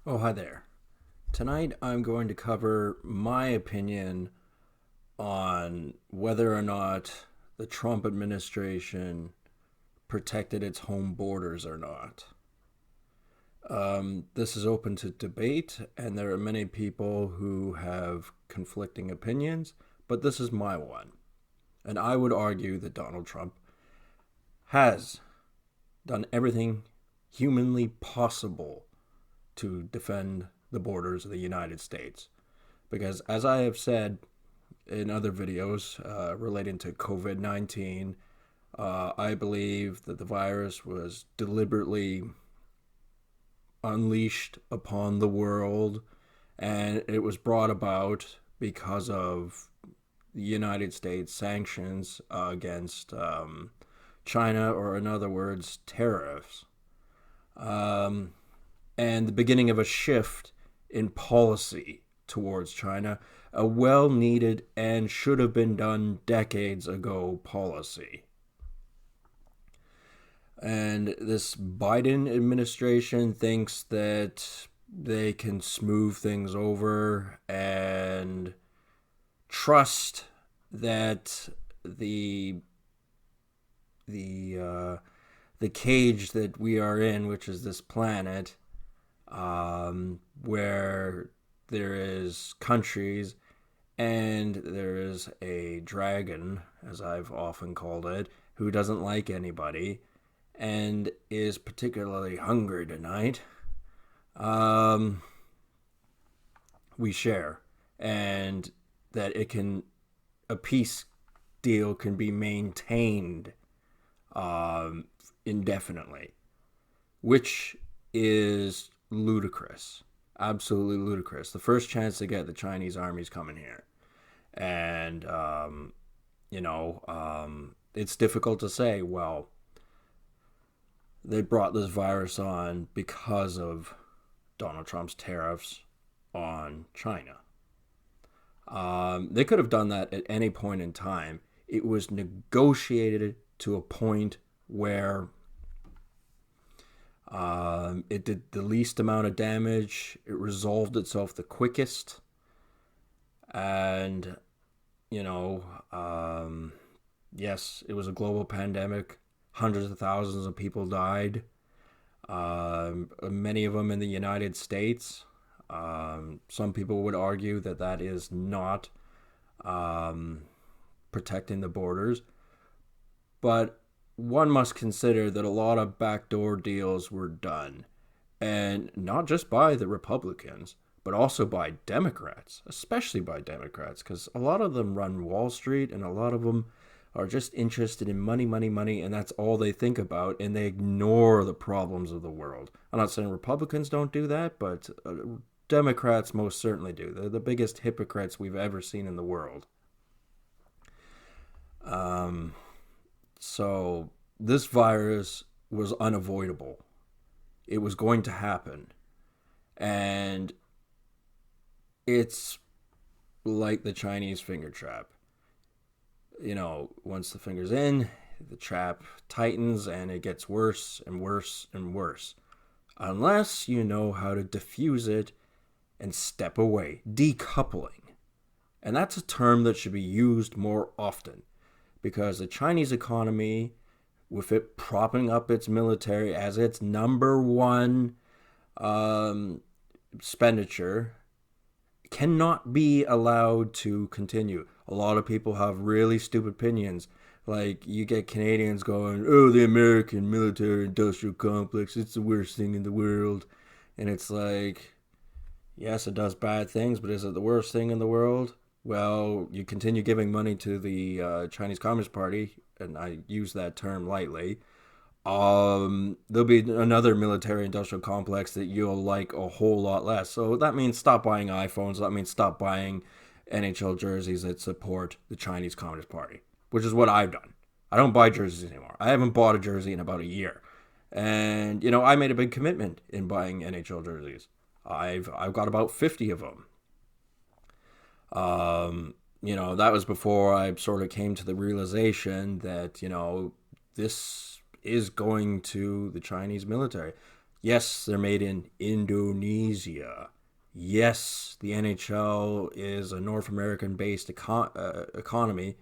Oh, hi there. Tonight I'm going to cover my opinion on whether or not the Trump administration protected its home borders or not. This is open to debate, and there are many people who have conflicting opinions, but this is my one. And I would argue that Donald Trump has done everything humanly possible to defend the borders of the United States. Because, as I have said in other videos relating to COVID 19, I believe that the virus was deliberately unleashed upon the world, and it was brought about because of the United States sanctions against China, or in other words, tariffs. Um, and the beginning of a shift in policy towards China, a well needed and should have been done decades ago policy. And this Biden administration thinks that they can smooth things over and trust that the the cage that we are in, which is this planet, where there is countries and there is a dragon, as I've often called it, who doesn't like anybody and is particularly hungry tonight. Um, we share, and that a peace deal can be maintained um, indefinitely, which is ludicrous. Absolutely ludicrous. The first chance they get, the Chinese army's coming here. And, it's difficult to say, well, they brought this virus on because of Donald Trump's tariffs on China. They could have done that at any point in time. It was negotiated to a point where it did the least amount of damage. It resolved itself the quickest. And, you know, yes, it was a global pandemic. Hundreds of thousands of people died. Many of them in the United States. Some people would argue that that is not protecting the borders. But one must consider that a lot of backdoor deals were done. And not just by the Republicans, but also by Democrats, especially by Democrats, because a lot of them run Wall Street and a lot of them are just interested in money, money, money, and that's all they think about, and they ignore the problems of the world. I'm not saying Republicans don't do that, but Democrats most certainly do. They're the biggest hypocrites we've ever seen in the world. Um, so this virus was unavoidable. It was going to happen. And it's like the Chinese finger trap. Once the finger's in, the trap tightens and it gets worse and worse and worse. Unless you know how to diffuse it and step away, decoupling. And that's a term that should be used more often because the Chinese economy, with it propping up its military as its number one expenditure, cannot be allowed to continue. A lot of people have really stupid opinions. Like, you get Canadians going, oh, the American military industrial complex, it's the worst thing in the world. And it's like, yes, it does bad things, but is it the worst thing in the world? Well, you continue giving money to the Chinese Communist Party, and I use that term lightly. There'll be another military industrial complex that you'll like a whole lot less. So that means stop buying iPhones. That means stop buying NHL jerseys that support the Chinese Communist Party, which is what I've done. I don't buy jerseys anymore. I haven't bought a jersey in about a year. And, I made a big commitment in buying NHL jerseys. I've got about 50 of them. That was before I sort of came to the realization that, this is going to the Chinese military. Yes, they're made in Indonesia. Yes, the NHL is a North American based economy,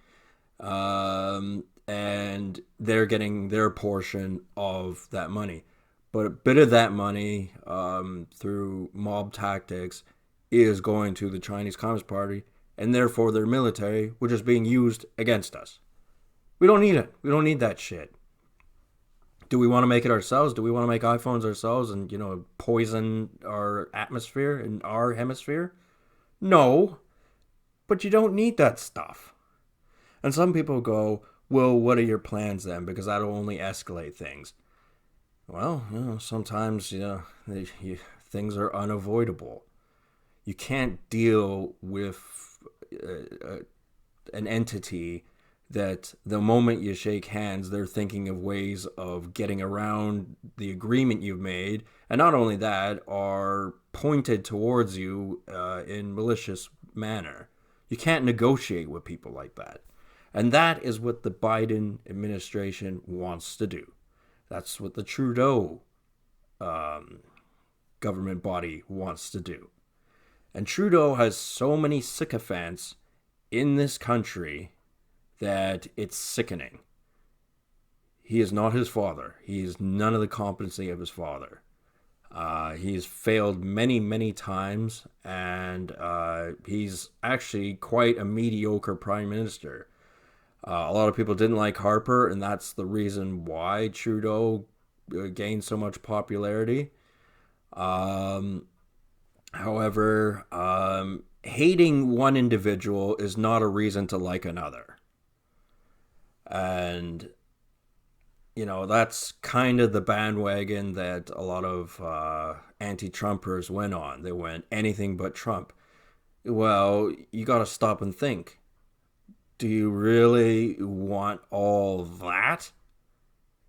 and they're getting their portion of that money. But a bit of that money, through mob tactics, is going to the Chinese Communist Party, and therefore their military, which is being used against us. We don't need it. We don't need that shit. Do we want to make it ourselves? Do we want to make iPhones ourselves and, poison our atmosphere in our hemisphere? No, but you don't need that stuff. And some people go, well, what are your plans then? Because that'll only escalate things. Well, sometimes, things are unavoidable. You can't deal with an entity that the moment you shake hands, they're thinking of ways of getting around the agreement you've made. And not only that, are pointed towards you in malicious manner. You can't negotiate with people like that. And that is what the Biden administration wants to do. That's what the Trudeau government body wants to do. And Trudeau has so many sycophants in this country that it's sickening. He is not his father. He is none of the competency of his father. He's failed many, many times, and he's actually quite a mediocre prime minister. A lot of people didn't like Harper, and that's the reason why Trudeau gained so much popularity. However, hating one individual is not a reason to like another. And, that's kind of the bandwagon that a lot of anti-Trumpers went on. They went anything but Trump. Well, you got to stop and think. Do you really want all that?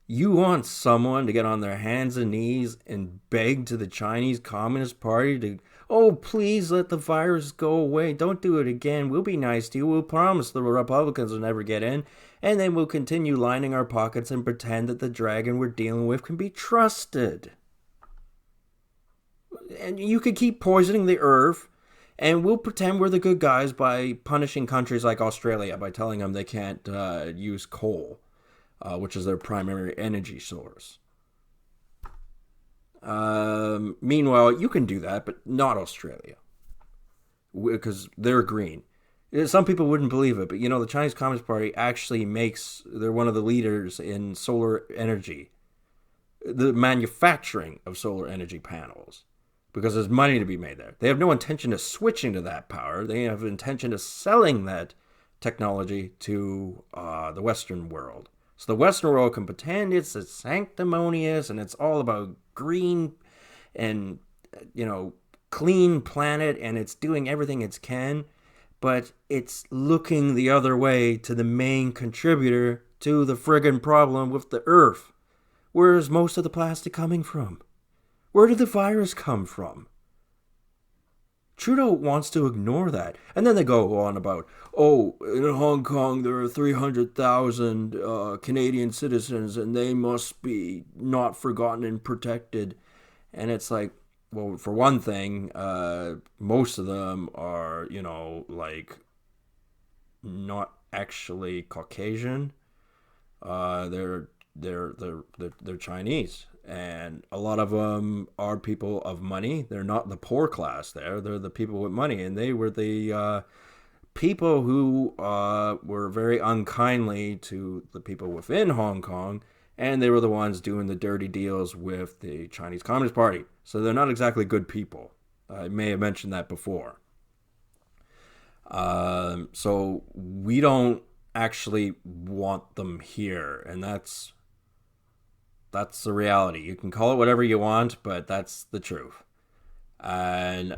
You want someone to get on their hands and knees and beg to the Chinese Communist Party to, oh, please let the virus go away. Don't do it again. We'll be nice to you. We'll promise the Republicans will never get in. And then we'll continue lining our pockets and pretend that the dragon we're dealing with can be trusted. And you could keep poisoning the earth, and we'll pretend we're the good guys by punishing countries like Australia by telling them they can't use coal, which is their primary energy source. Meanwhile, you can do that, but not Australia, because they're green. Some people wouldn't believe it, but the Chinese Communist Party actually they're one of the leaders in solar energy, the manufacturing of solar energy panels, because there's money to be made there. They have no intention of switching to that power. They have intention of selling that technology to the Western world. So the Western world can pretend it's sanctimonious and it's all about green and, clean planet, and it's doing everything it can, but it's looking the other way to the main contributor to the friggin' problem with the earth. Where is most of the plastic coming from? Where did the virus come from? Trudeau wants to ignore that. And then they go on about, oh, in Hong Kong there are 300,000 Canadian citizens and they must be not forgotten and protected. And it's like, well, for one thing, most of them are, not actually Caucasian. They're Chinese. And a lot of them are people of money. They're not the poor class there. They're the people with money. And they were the people who were very unkindly to the people within Hong Kong. And they were the ones doing the dirty deals with the Chinese Communist Party. So they're not exactly good people. I may have mentioned that before. So we don't actually want them here. And that's the reality. You can call it whatever you want, but that's the truth. And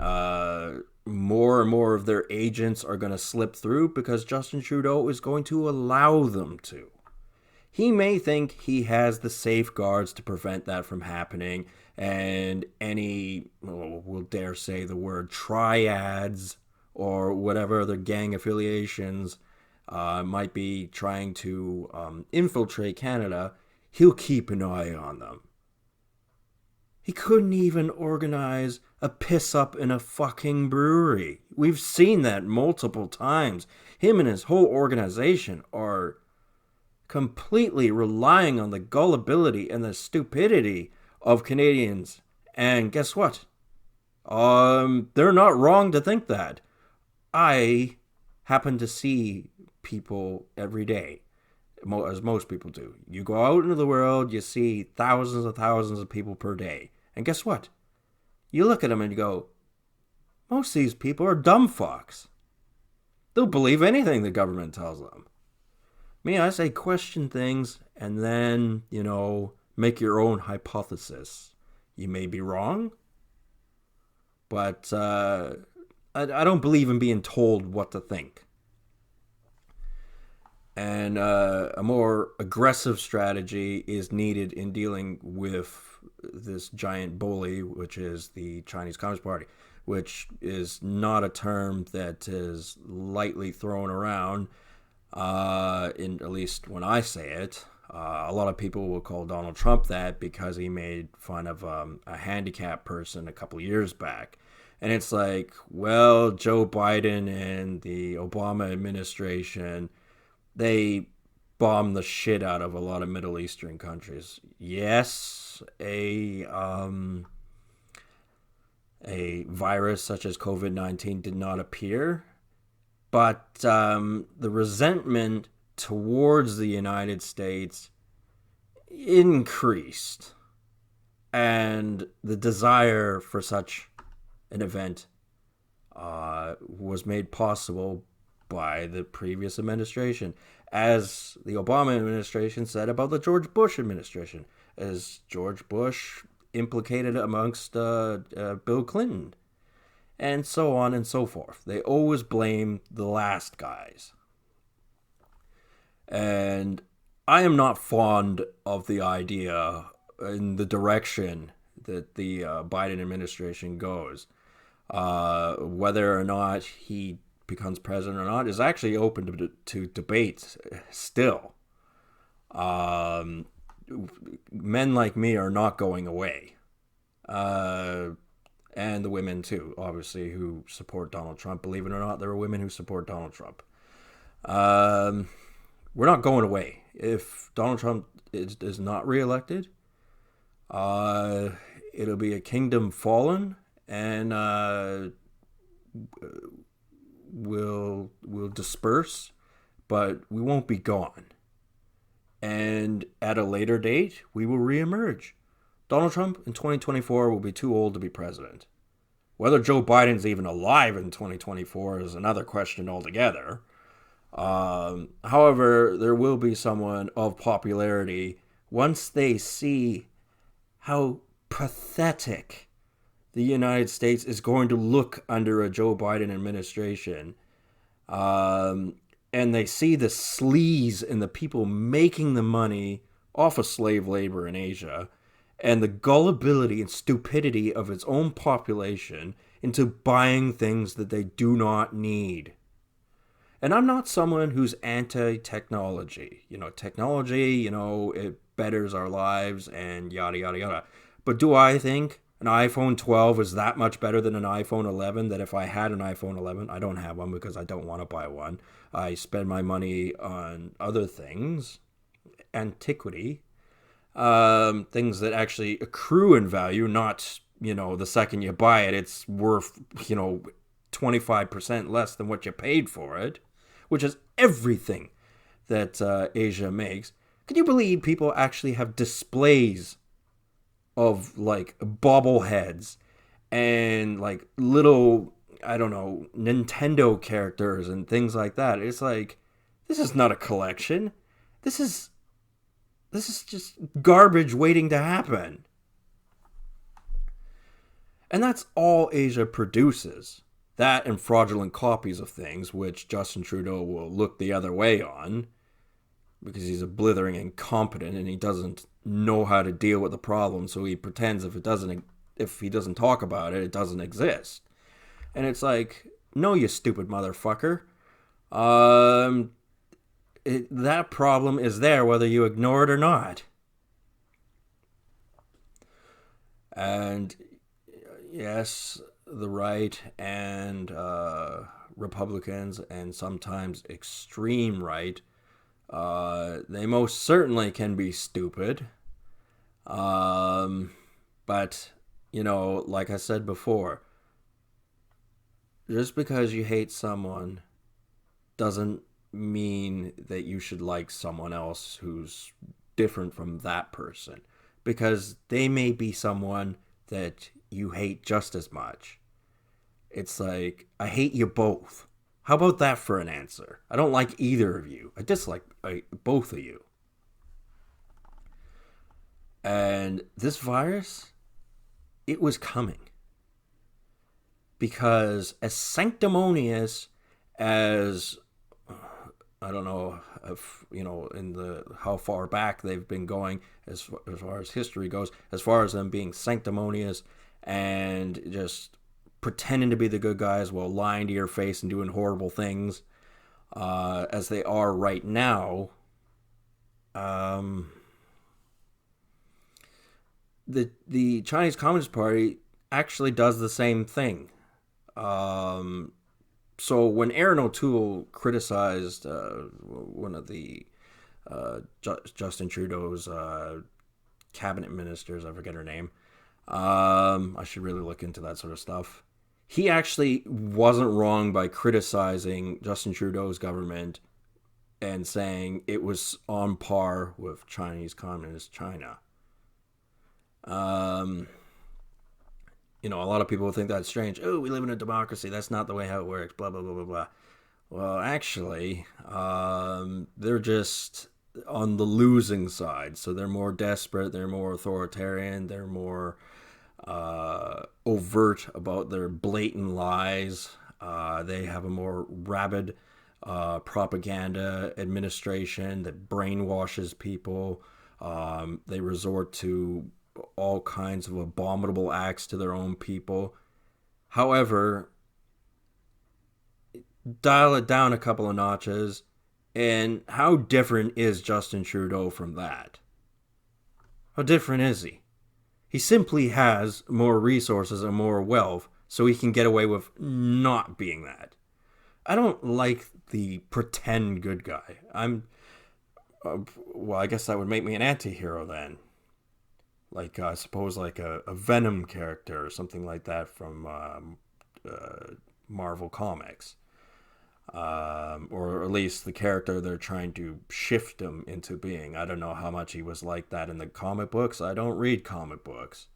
more and more of their agents are going to slip through because Justin Trudeau is going to allow them to. He may think he has the safeguards to prevent that from happening, and any, we'll dare say the word, triads or whatever other gang affiliations might be trying to infiltrate Canada, he'll keep an eye on them. He couldn't even organize a piss up in a fucking brewery. We've seen that multiple times. Him and his whole organization are completely relying on the gullibility and the stupidity of Canadians. And guess what? They're not wrong to think that. I happen to see people every day, as most people do. You go out into the world, you see thousands and thousands of people per day. And guess what? You look at them and you go, most of these people are dumb fucks. They'll believe anything the government tells them. Me, I say question things and then, make your own hypothesis. You may be wrong, but I don't believe in being told what to think. And a more aggressive strategy is needed in dealing with this giant bully, which is the Chinese Communist Party, which is not a term that is lightly thrown around, at least when I say it. A lot of people will call Donald Trump that because he made fun of a handicapped person a couple years back. And it's like, well, Joe Biden and the Obama administration, they bombed the shit out of a lot of Middle Eastern countries. Yes, a virus such as COVID-19 did not appear, but the resentment towards the United States increased, and the desire for such an event was made possible by the previous administration, as the Obama administration said about the George Bush administration, as George Bush implicated amongst Bill Clinton, and so on and so forth. They always blame the last guys. And I am not fond of the idea in the direction that the Biden administration goes. Whether or not he becomes president or not is actually open to debate still. Men like me are not going away. And the women too, obviously, who support Donald Trump. Believe it or not, there are women who support Donald Trump. We're not going away. If Donald Trump is not reelected, it'll be a kingdom fallen, and will disperse, but we won't be gone. And at a later date, we will reemerge. Donald Trump in 2024 will be too old to be president. Whether Joe Biden's even alive in 2024 is another question altogether. However, there will be someone of popularity once they see how pathetic the United States is going to look under a Joe Biden administration. And they see the sleaze and the people making the money off of slave labor in Asia, and the gullibility and stupidity of its own population into buying things that they do not need. And I'm not someone who's anti-technology. Technology, it betters our lives and yada, yada, yada. But do I think an iPhone 12 is that much better than an iPhone 11, that if I had an iPhone 11, I don't have one because I don't want to buy one. I spend my money on other things, antiquity, things that actually accrue in value, not, the second you buy it, it's worth, 25% less than what you paid for it, which is everything that Asia makes. Can you believe people actually have displays of like bobbleheads and like little, I don't know, Nintendo characters and things like that? It's like, this is not a collection. This is just garbage waiting to happen. And that's all Asia produces. That and fraudulent copies of things, which Justin Trudeau will look the other way on because he's a blithering incompetent and he doesn't know how to deal with the problem, so he pretends if he doesn't talk about it, it doesn't exist. And it's like, no, you stupid motherfucker. That problem is there whether you ignore it or not. And yes, the right and Republicans and sometimes extreme right, they most certainly can be stupid. Um, but, like I said before, just because you hate someone doesn't mean that you should like someone else who's different from that person. Because they may be someone that you hate just as much. It's like, I hate you both. How about that for an answer? I don't like either of you. I dislike both of you. And this virus, it was coming. Because as sanctimonious as I don't know if in the how far back they've been going as far as history goes, as far as them being sanctimonious and just pretending to be the good guys while lying to your face and doing horrible things, as they are right now. Um, the Chinese Communist Party actually does the same thing. Um, so when Aaron O'Toole criticized one of the Justin Trudeau's cabinet ministers, I forget her name. I should really look into that sort of stuff. He actually wasn't wrong by criticizing Justin Trudeau's government and saying it was on par with Chinese Communist China. Um, a lot of people think that's strange. Oh, we live in a democracy. That's not the way how it works. Blah blah blah blah blah. Well, actually, they're just on the losing side. So they're more desperate. They're more authoritarian. They're more overt about their blatant lies. They have a more rabid propaganda administration that brainwashes people. They resort to all kinds of abominable acts to their own people. However, dial it down a couple of notches, and how different is Justin Trudeau from that? How different is he? He simply has more resources and more wealth, so he can get away with not being that. I don't like the pretend good guy. Well, I guess that would make me an anti-hero then. Like, I suppose, like a Venom character or something like that from Marvel Comics. Or at least the character they're trying to shift him into being. I don't know how much he was like that in the comic books. I don't read comic books.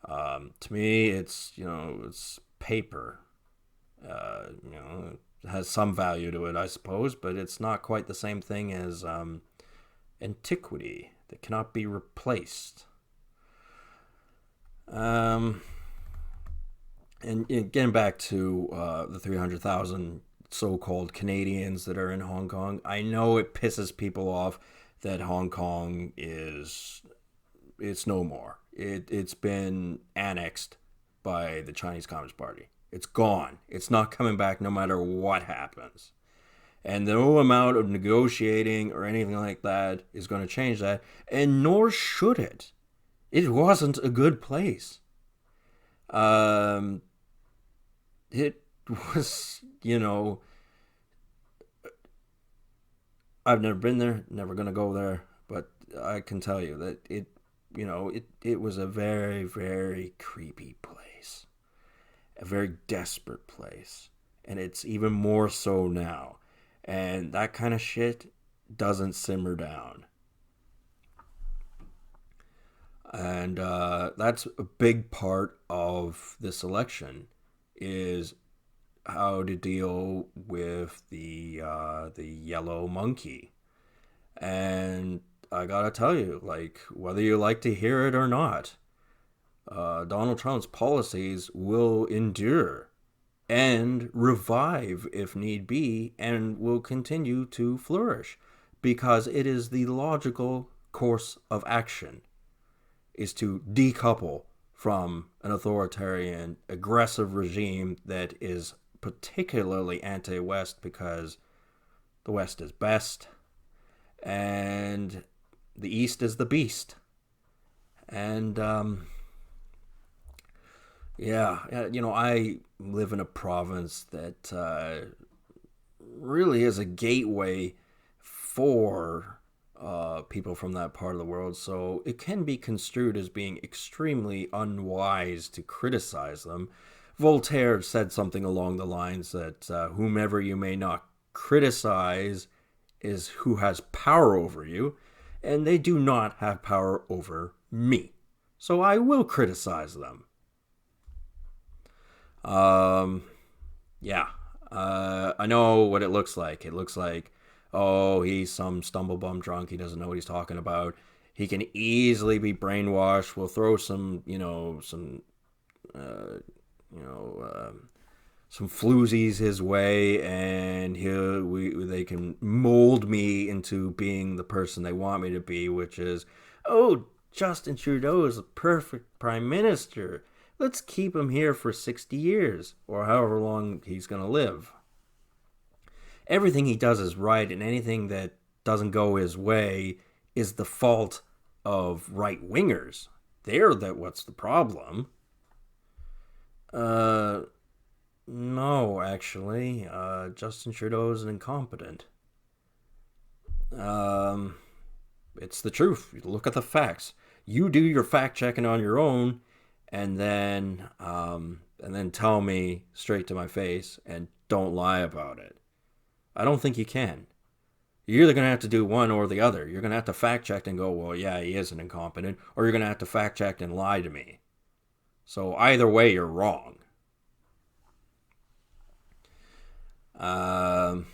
To me, it's paper. It has some value to it, I suppose, but it's not quite the same thing as antiquity that cannot be replaced. And getting back to the 300,000 so-called Canadians that are in Hong Kong, I know it pisses people off that Hong Kong it's no more. It's been annexed by the Chinese Communist Party. It's gone. It's not coming back no matter what happens. And no amount of negotiating or anything like that is going to change that, and nor should it. It wasn't a good place. It was, I've never been there, never gonna go there, but I can tell you that it was a very, very creepy place, a very desperate place, and it's even more so now. And that kind of shit doesn't simmer down. And that's a big part of this election is how to deal with the yellow monkey. And I gotta tell you, like, whether you like to hear it or not, Donald Trump's policies will endure and revive if need be, and will continue to flourish because it is the logical course of action is to decouple from an authoritarian, aggressive regime that is particularly anti-West because the West is best and the East is the beast. And Yeah, I live in a province that really is a gateway for people from that part of the world, so it can be construed as being extremely unwise to criticize them. Voltaire said something along the lines that whomever you may not criticize is who has power over you, and they do not have power over me. So I will criticize them. Um, yeah, I know what it looks like. It looks like, oh, he's some stumblebum drunk. He doesn't know what he's talking about. He can easily be brainwashed. We'll throw uh, you know, some floozies his way, and they can mold me into being the person they want me to be, which is, oh, Justin Trudeau is a perfect prime minister. Let's keep him here for 60 years, or however long he's going to live. Everything he does is right, and anything that doesn't go his way is the fault of right wingers. What's the problem. Uh, no, actually, Justin Trudeau is an incompetent. Um, it's the truth. You look at the facts. You do your fact checking on your own, and then tell me straight to my face, and don't lie about it. I don't think you can. You're either going to have to do one or the other. You're going to have to fact check and go, well, yeah, he is an incompetent, or you're going to have to fact check and lie to me. So either way, you're wrong. Um,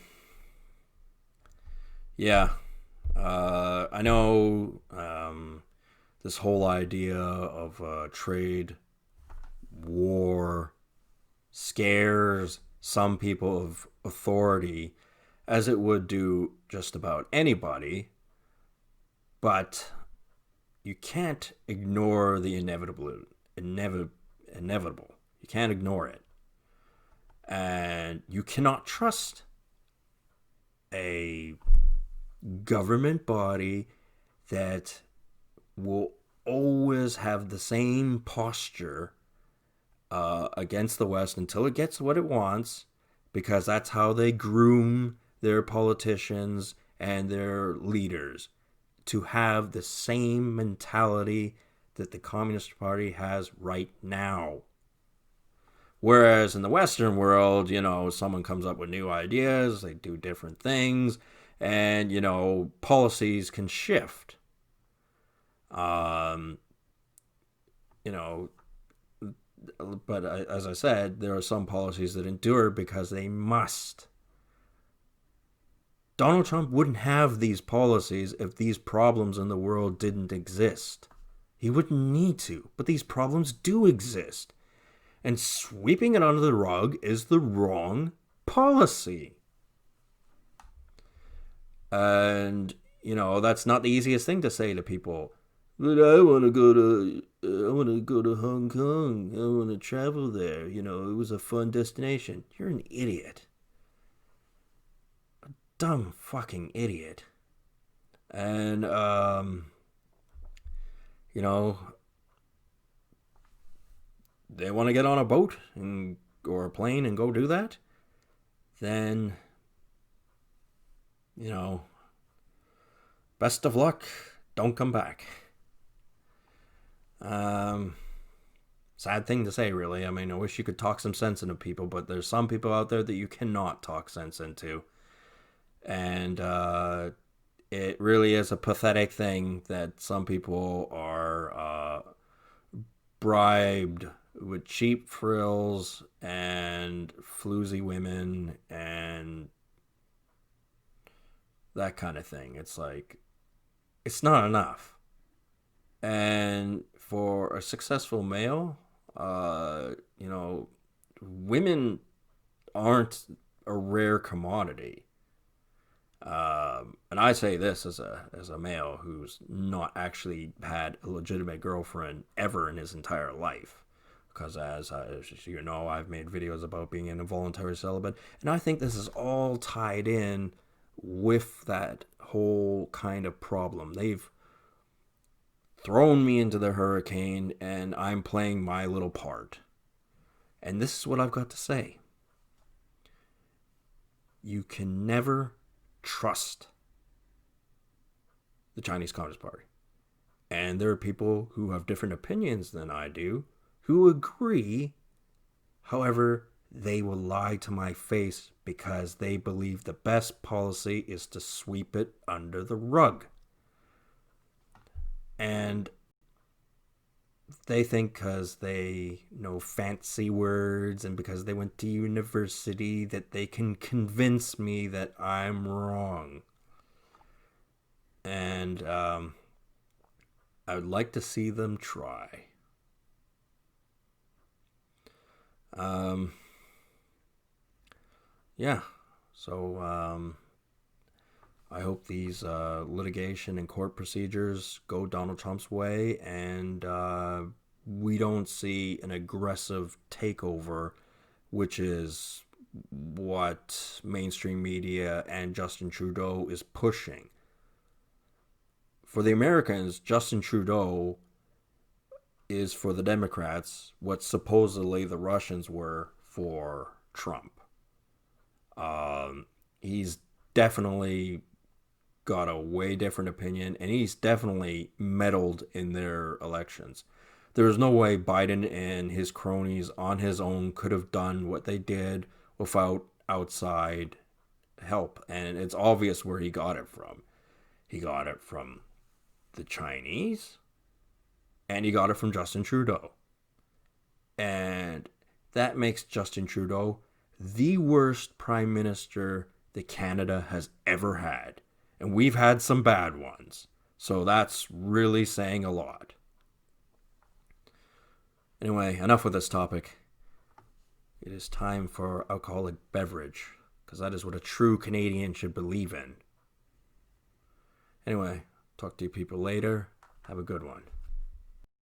yeah, I know this whole idea of trade war scares some people of authority, as it would do just about anybody, but you can't ignore the inevitable. You can't ignore it. And you cannot trust a government body that will always have the same posture against the West until it gets what it wants, because that's how they groom their politicians and their leaders to have the same mentality that the Communist Party has right now. Whereas in the Western world, someone comes up with new ideas, they do different things, and, policies can shift. Um, you know, but as I said, there are some policies that endure because they must. Donald Trump wouldn't have these policies if these problems in the world didn't exist. He wouldn't need to, but these problems do exist. And sweeping it under the rug is the wrong policy. And, that's not the easiest thing to say to people. But I want to go to Hong Kong. I want to travel there. It was a fun destination. You're an idiot. A dumb fucking idiot. And, they want to get on a boat or a plane and go do that, then, best of luck. Don't come back. Sad thing to say, really. I mean, I wish you could talk some sense into people, but there's some people out there that you cannot talk sense into. And it really is a pathetic thing that some people are bribed with cheap frills and floozy women and that kind of thing. It's like, it's not enough. And for a successful male, women aren't a rare commodity. And I say this as a male who's not actually had a legitimate girlfriend ever in his entire life. Because as I've made videos about being an involuntary celibate, and I think this is all tied in with that whole kind of problem. They've thrown me into the hurricane, and I'm playing my little part. And this is what I've got to say. You can never trust the Chinese Communist Party. And there are people who have different opinions than I do who agree. However, they will lie to my face because they believe the best policy is to sweep it under the rug. And they think because they know fancy words and because they went to university that they can convince me that I'm wrong. And I would like to see them try. Yeah. So I hope these litigation and court procedures go Donald Trump's way, and we don't see an aggressive takeover, which is what mainstream media and Justin Trudeau is pushing. For the Americans, Justin Trudeau is for the Democrats what supposedly the Russians were for Trump. He's definitely got a way different opinion, and he's definitely meddled in their elections. There's no way Biden and his cronies on his own could have done what they did without outside help. And it's obvious where he got it from. He got it from the Chinese, and he got it from Justin Trudeau. And that makes Justin Trudeau the worst prime minister that Canada has ever had. And we've had some bad ones. So that's really saying a lot. Anyway, enough with this topic. It is time for alcoholic beverage, because that is what a true Canadian should believe in. Anyway, talk to you people later. Have a good one.